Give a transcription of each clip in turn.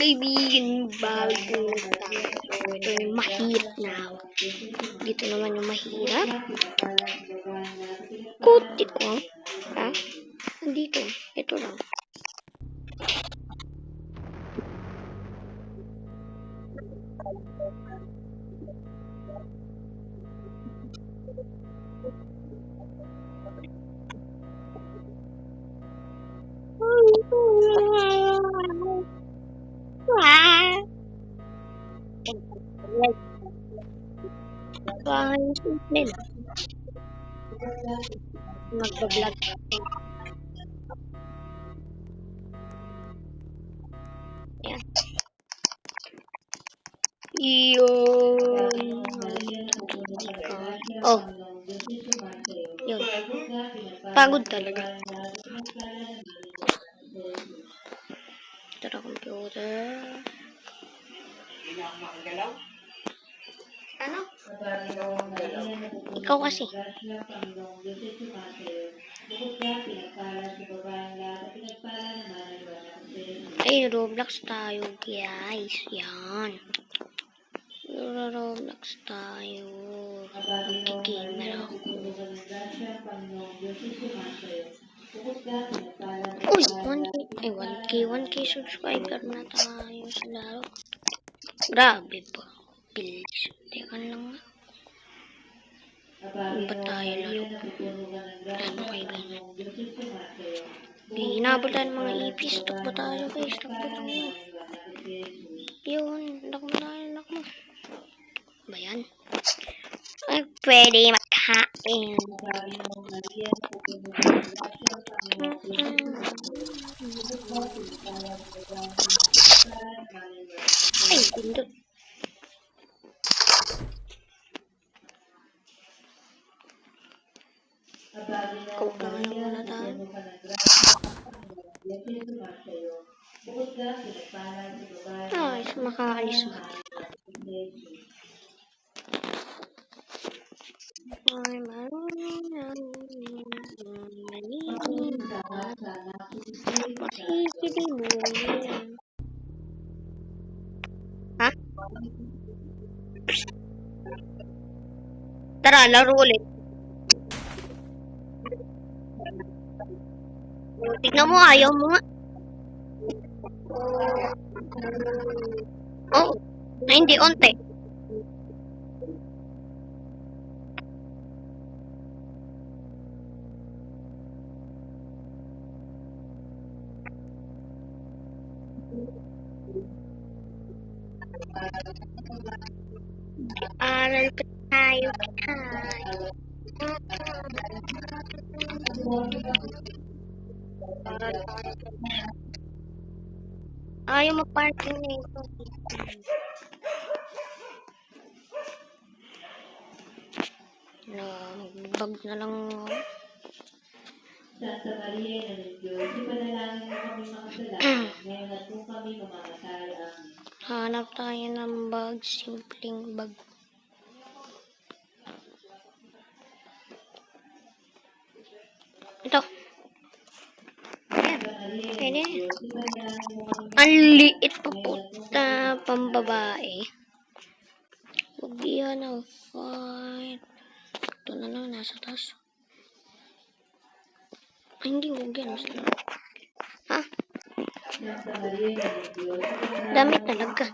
kaibigan, bago tayo. Ito yung mahirap na. Dito naman yung mahirap. Kuti ko. Ha? Dito. Ito lang. Mag-vlog. Ayan. Yun. Oh. Yun. Pagod talaga. Tara, computer. Ano? Ikaw kasi. Ay, Roblox tayo, guys. Yan. Roblox tayo. Mag-game na ako. Uy, 1K subscriber na tayo sa laro. Grabe po. Bilis. Teka lang nga. Ba't tayo laro? Ano kayo ganyan? Hinabol tayo ng mga ipis. Takbo tayo guys. Takbo tayo. Yun. Takbo tayo. Takbo. Ba yan? Ay, pwede makain. Ay, pindot. Kumpanya muna tayo. Ay, makaalis mo. Ay, marunong. Ha? Tara, laro ulit. Tignan mo, ayaw mo nga. Oh, na hindi onte. Aral pa tayo. Ayaw ma-parking na ito. Bag na lang. Santa Maria ng Diyos, ipanalangin mo kami makasalanan, ngayon at kung kami mamamatay. Amen. Hanap tayo ng bag, simpleng bag. Ito. Pwede. Ang liit pa po na pambabae. Huwag yan ang fight. Ito na lang, nasa taas. Ay, hindi, huwag yan. Ha? Damit talaga.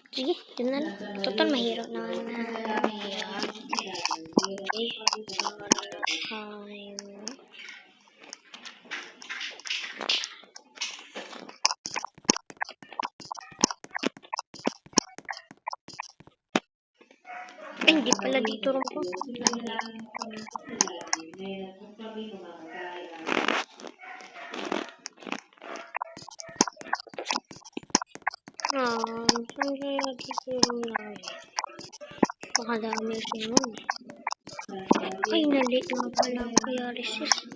Sige, yun na lang. Total, mahirap na nga na. Ayan. Okay. Ay, hindi pala dito rin po. Saan kaya dito rin lang? Pakadami sinun. Ay, nalit na pala kaya resist.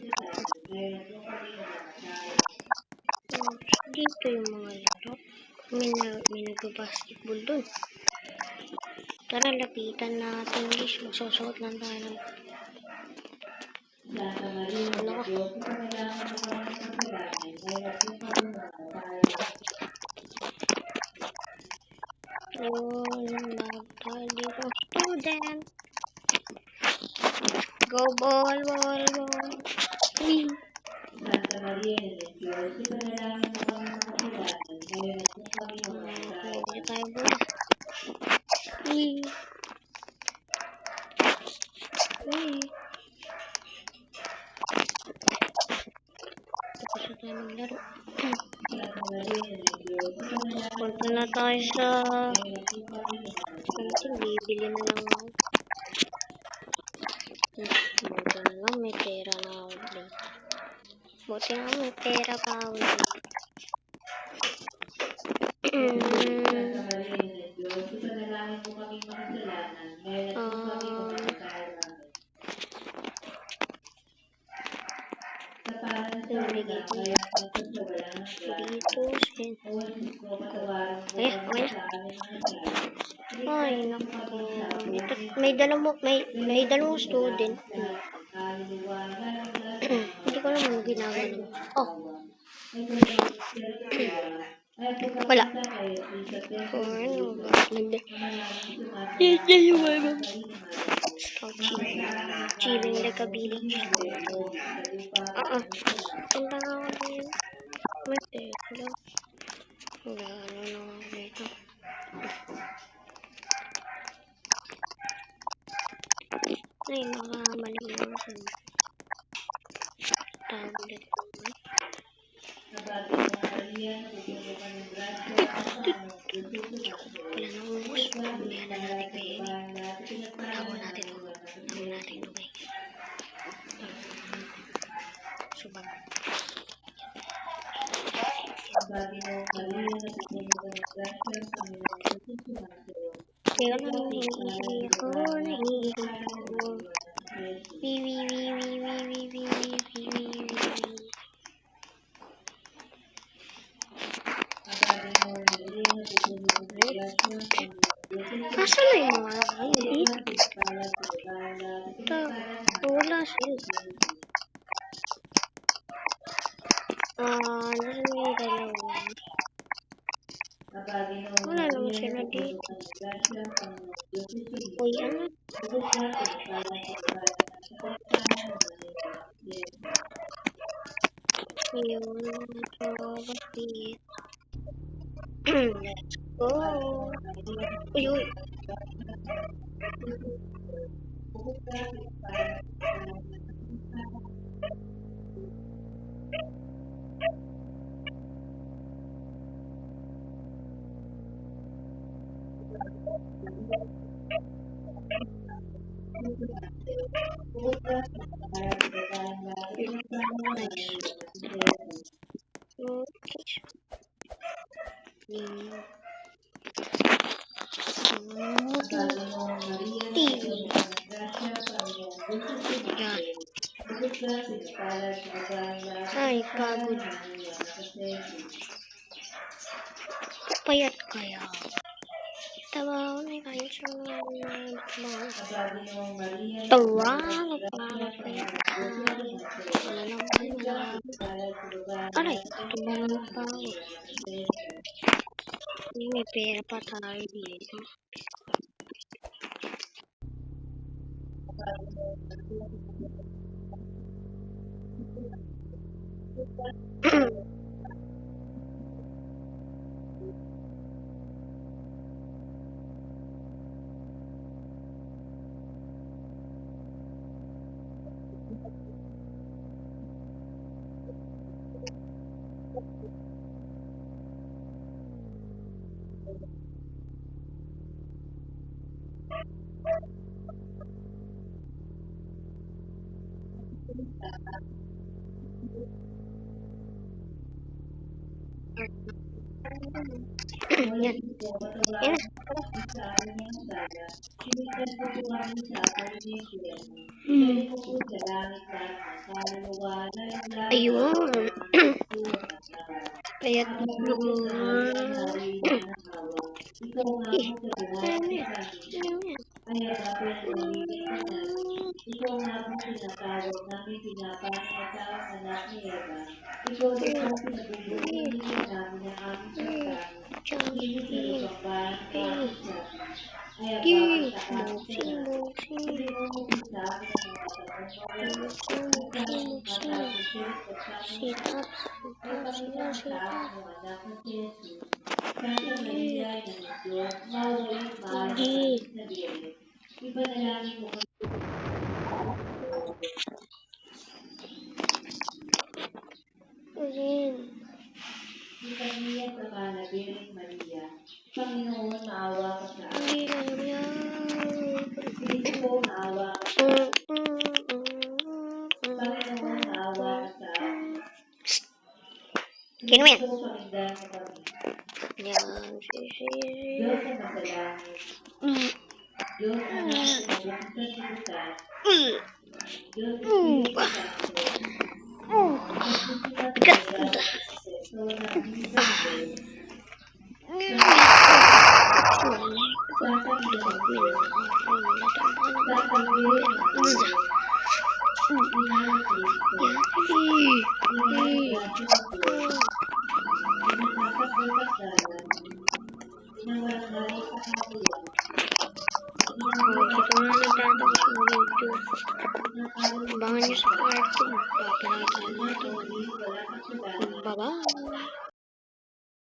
Dito yung mga laro. May nag-basketball dun. Tara, lapitan natin guys. Magsusuot lang tayo ng... Santa Maria Ano ng ka? Diyos, ipanalangin mo kami ng kasalanan, ngayon at kung kami mamamatay. Yun, bago tayo dito. Student! Go ball, ball, ball. Wee! Santa Maria ng Diyos, ipanalangin mo kami ng kasalanan, ngayon at kung kami mamamatay. Hindi tayo bola. Wee! Wee! Tapos na tayo maglaro. Santa Maria ng Diyos, ipanalangin Punta na tayo sa... ngayon at kung kami mamamatay. Ito, bibili na lang ako. Buti na lang, may pera na ako dito. Buti na lang, may pera pa ako dito. Santa Maria ng Diyos, ipanalangin mo kami makasalanan, ngayon at kung kami mamamatay. Sa parang sa una, kaya magsasawalan ng lahat. Dito, spin. O Jesus ko, patawarin mo Eh, kami okay. sa aming mga sala. Ay, naku. May dalawang student. Hindi ko naman ginagawa naman. Oh, wala. Oh, ano ba? Chilling like a village. Ang baka ko din. Mate, wala. Wala, ano na ako dito. Ay, makamali na ako. Tablet naman. Wala na ubus. Mamaya na natin kainin. Tawa natin o. Tawa natin o guys. Subag. Kaya lang hindi ako nahihigo. Wee. Asan na yung mga kainin? Ito, wala sila. Nasaan yung dalawa? Wala naman sila dito. Uy, ano? Yun, nakakapit. Let's go. Uy. Ay, pagod. Payat kaya. Tawa ko na kayo sa mga tawa, nagpapayat. Wala lang pala. Aray, tumawa pa ako. May pera pa tayo dito. Yan. Yan na. sa aming sala. Sinigtan ko po kami sa pag-iisip. Hmm. Pwede ko po sa langit at kaluluwa na lang. Ayun. Kaya tignan mo nga. Ikaw nga Eh, po sa ano buhay yan? sa Ano yan? kaya bakit nagiging kanan? Ikaw nga po tinatawag namin pinapangatawang anak ni Eva. Ikaw din po pinabubuhay namin ang aming saktan. Hindi sa lupang bahan bakit sa kaya bakit sa aming sana? Hindi mo sa amin ang mga katapos. Sit-up. Santa Maria ng Diyos, mawalay maalam na Diyos. Ipanalangin mo kami. Ayun. Itaniya sa Manabiring Maria. Panginoon, maawa ka sa amin. Hindi lang yan. Kristo, maawa ka sa amin. Panginoon, maawa ka sa amin. Kinumin. Kristo, panginggan mo kami. Yan. Diyos na masalangit. Diyos na nasa buong sanlibutan. Diyos na Ganda. Dito na nagtatapos ng video. Abangan nyo sa part 2. Papalatan natin.